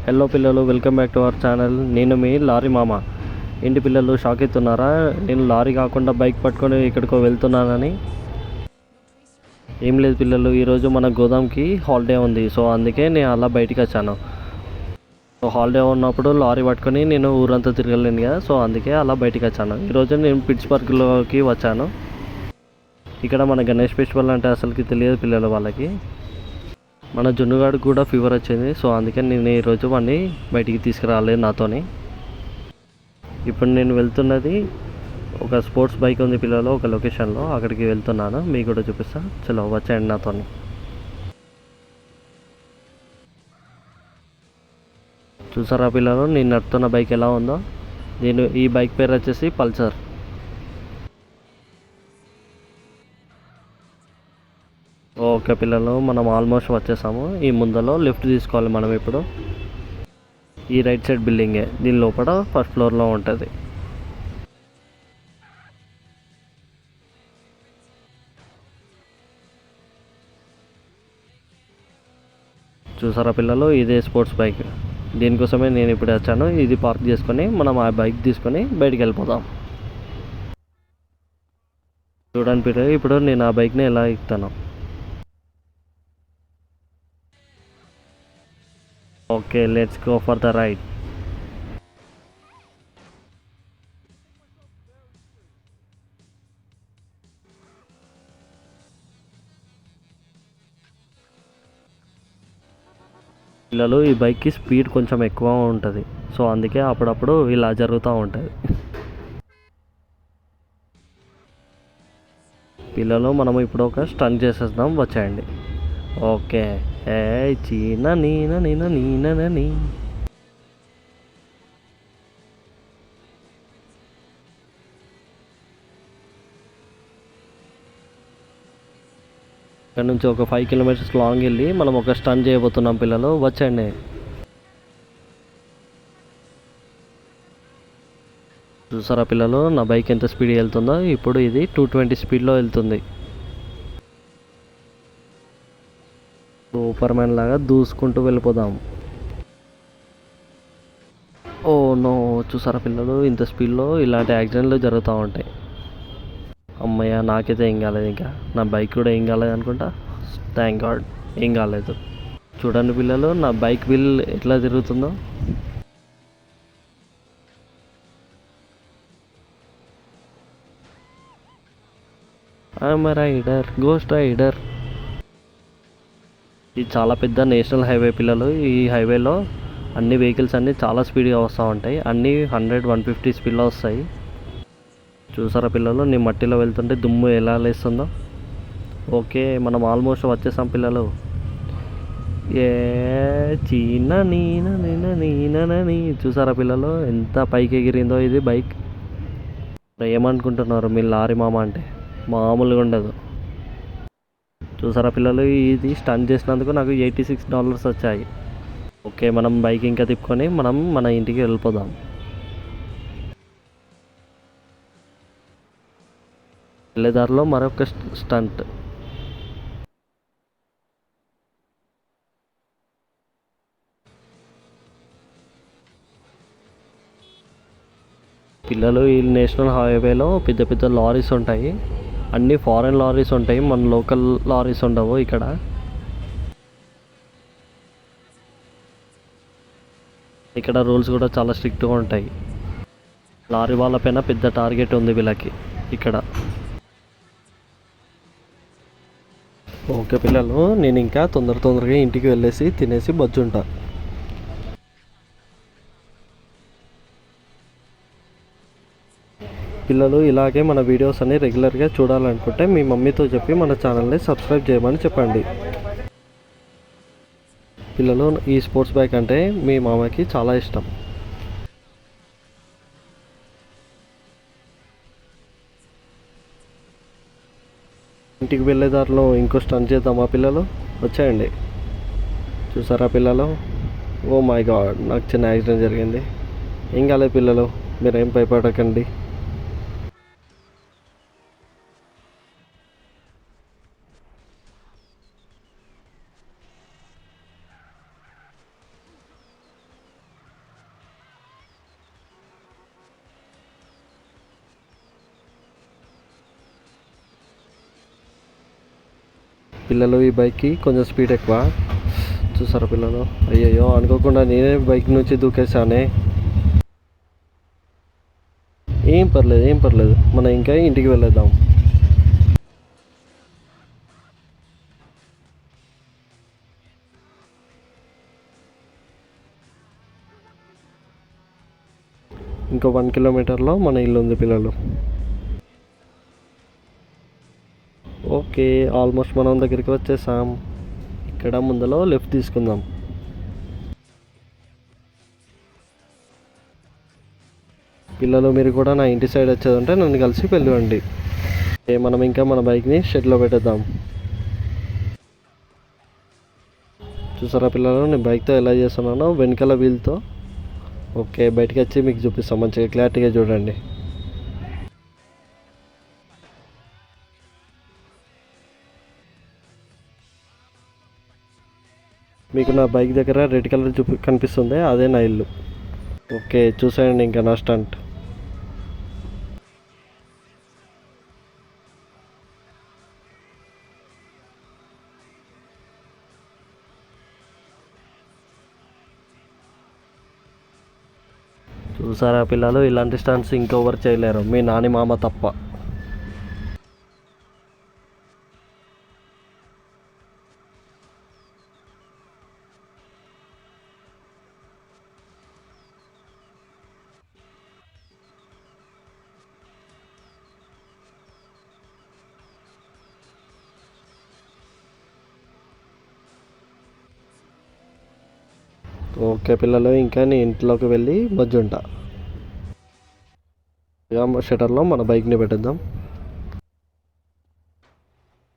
Hello పిల్లలు, welcome back to our channel. నేను మీ lorry మామ. ఏంటి పిల్లలు షాక్ అవుతున్నారా? నేను లారీ కాకుండా బైక్ పట్టుకొని ఎక్కడికో వెళ్తున్నానని. ఏం లేదు పిల్లలు, ఈరోజు మన గోదాంకి హాలిడే ఉంది. సో అందుకే నేను అలా బయటికి వచ్చాను. సో హాలిడే ఉన్నప్పుడు లారీ పట్టుకొని నేను ఊరంతా తిరగలేను కదా, సో అందుకే అలా బయటికి వచ్చాను. ఈరోజు నేను పిట్స్బర్గ్లోకి వచ్చాను. ఇక్కడ మన గణేష్ ఫెస్టివల్ అంటే అసలుకి తెలియదు పిల్లలు వాళ్ళకి. మన జున్నుగాడికి కూడా ఫీవర్ వచ్చింది. సో అందుకే నేను ఈరోజు వాడిని బయటికి తీసుకురాలేదు నాతోని. ఇప్పుడు నేను వెళ్తున్నది ఒక స్పోర్ట్స్ బైక్ ఉంది పిల్లలు, ఒక లొకేషన్లో, అక్కడికి వెళ్తున్నాను. మీకు కూడా చూపిస్తా, చలో వచ్చేయండి నాతోని. చూసారా పిల్లలు, నేను నడుపుతున్న బైక్ ఎలా ఉందో? ఈ బైక్ పేరు వచ్చేసి పల్సర్. ఓకే పిల్లలు, మనం ఆల్మోస్ట్ వచ్చేసాము. ఈ ముందలో లిఫ్ట్ తీసుకోవాలి మనం ఇప్పుడు. ఈ రైట్ సైడ్ బిల్డింగే, దీని లోపల ఫస్ట్ ఫ్లోర్లో ఉంటుంది. చూసారా పిల్లలు, ఇదే స్పోర్ట్స్ బైక్. దీనికోసమే నేను ఇప్పుడు వచ్చాను. ఇది పార్క్ చేసుకొని మనం ఆ బైక్ తీసుకొని బయటికి వెళ్ళిపోదాం. చూడండి పిల్లలు, ఇప్పుడు నేను ఆ బైక్ని ఎలా ఎక్కుతాను. Okay, let's go for the ride. పిల్లలు, ఈ బైక్కి స్పీడ్ కొంచెం ఎక్కువ ఉంటుంది. సో అందుకే అప్పుడప్పుడు ఇలా జరుగుతూ ఉంటుంది. పిల్లలు, మనం ఇప్పుడు ఒక స్టంట్ చేసేద్దాం, వచ్చేయండి. ఓకే. ఏ చీన నీన నీన నీనని. ఇక్కడ నుంచి ఒక 5 కిలోమీటర్స్ లాంగ్ వెళ్ళి మనం ఒక స్టంట్ చేయబోతున్నాం పిల్లలు, వచ్చండి. చూసారా పిల్లలు, నా బైక్ ఎంత స్పీడ్ వెళ్తుందో? ఇప్పుడు ఇది 220 స్పీడ్లో వెళ్తుంది. సూపర్ మ్యాన్ లాగా దూసుకుంటూ వెళ్ళిపోదాం. ఓ నో, చూసారా పిల్లలు, ఇంత స్పీడ్లో ఇలాంటి యాక్సిడెంట్లు జరుగుతూ ఉంటాయి. అమ్మయ్య, నాకైతే ఏం కాలేదు. ఇంకా నా బైక్ కూడా ఏం కాలేదు అనుకుంటా. థ్యాంక్ గాడ్, ఏం కాలేదు. చూడండి పిల్లలు, నా బైక్ వీల్ ఎట్లా తిరుగుతుందో. I'm rider, ghost rider. ఇది చాలా పెద్ద నేషనల్ హైవే పిల్లలు. ఈ హైవేలో అన్ని వెహికల్స్ అన్నీ చాలా స్పీడ్గా వస్తూ ఉంటాయి. అన్నీ 100-150 స్పీడ్లో వస్తాయి. చూసారా పిల్లలు, నేను మట్టిలో వెళ్తుంటే దుమ్ము ఎలా లేస్తుందో. ఓకే, మనం ఆల్మోస్ట్ వచ్చేసాం పిల్లలు. ఏ చీన నీన నీన నీనని. చూసారా పిల్లలు, ఎంత పైకి ఎగిరిందో ఇది బైక్. ఏమనుకుంటున్నారు మీ లారీ మామ అంటే? మామూలుగా ఉండదు. చూసారా పిల్లలు, ఇది స్టంట్ చేసినందుకు నాకు $86 వచ్చాయి. ఓకే, మనం బైక్ ఇంకా తిప్పుకొని మనం మన ఇంటికి వెళ్ళిపోదాం. వెళ్ళేదారిలో మరొక స్టంట్. పిల్లలు, ఈ నేషనల్ హైవేలో పెద్ద పెద్ద లారీస్ ఉంటాయి. అన్నీ ఫారెన్ లారీస్ ఉంటాయి, మన లోకల్ లారీస్ ఉండవు ఇక్కడ. ఇక్కడ రూల్స్ కూడా చాలా స్ట్రిక్ట్గా ఉంటాయి. లారీ వాళ్ళపైన పెద్ద టార్గెట్ ఉంది వీళ్ళకి ఇక్కడ. ఓకే పిల్లలు, నేను ఇంకా తొందరగా ఇంటికి వెళ్ళేసి తినేసి బజ్జుంటా. పిల్లలు, ఇలాగే మన వీడియోస్ అన్ని రెగ్యులర్గా చూడాలనుకుంటే మీ మమ్మీతో చెప్పి మన ఛానల్ని సబ్స్క్రైబ్ చేయమని చెప్పండి. పిల్లలు, ఈ స్పోర్ట్స్ బైక్ అంటే మీ మామకి చాలా ఇష్టం. ఇంటికి వెళ్ళేదారిలో ఇంకో స్టంట్ చేద్దామా పిల్లలు? వచ్చేయండి. చూసారా పిల్లలు, ఓ మై గాడ్, నాకు చిన్న యాక్సిడెంట్ జరిగింది. ఏం కాలేదు పిల్లలు, మీరేం భయపడకండి. పిల్లలు ఈ బైక్కి కొంచెం స్పీడ్ ఎక్కువ. చూసారా పిల్లలు? అయ్యయ్యో అనుకోకుండా నేనే బైక్ నుంచి దూకేసానే. ఏం పర్లేదు, ఏం పర్లేదు, మనం ఇంకా ఇంటికి వెళ్ళేద్దాం. ఇంకో 1 కిలోమీటర్లో మన ఇల్లు ఉంది పిల్లలు. ఓకే, ఆల్మోస్ట్ మనం దగ్గరికి వచ్చేసాం. ఇక్కడ ముందులో లెఫ్ట్ తీసుకుందాం. పిల్లలు మీరు కూడా నా ఇంటి సైడ్ వచ్చేదంటే నన్ను కలిసి వెళ్ళండి. మనం ఇంకా మన బైక్ని షెడ్లో పెట్టేద్దాం. చూసారా పిల్లలు, నేను బైక్తో ఎలా చేస్తున్నానో వెనకాల వీల్తో. ఓకే, బయటకు వచ్చి మీకు చూపిస్తాం, మంచిగా క్లారిటీగా చూడండి. మీకు నా బైక్ దగ్గర రెడ్ కలర్ కనిపిస్తుంది, అదే నా ఇల్లు. ఓకే, చూసేయండి ఇంకా నా స్టంట్. చూసారా పిల్లలు, ఇలాంటి స్టంట్స్ ఇంకెవరు చేయలేరు, మీ నాని మామ తప్ప. ఓకే పిల్లలు, ఇంకా నేను ఇంట్లోకి వెళ్ళి మజ్జుంటా. ఇక షటర్లో మన బైక్ని పెట్టేద్దాం.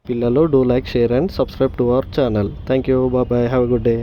పిల్లలు, do like, share and subscribe to our channel. Thank you, bye bye, have a good day.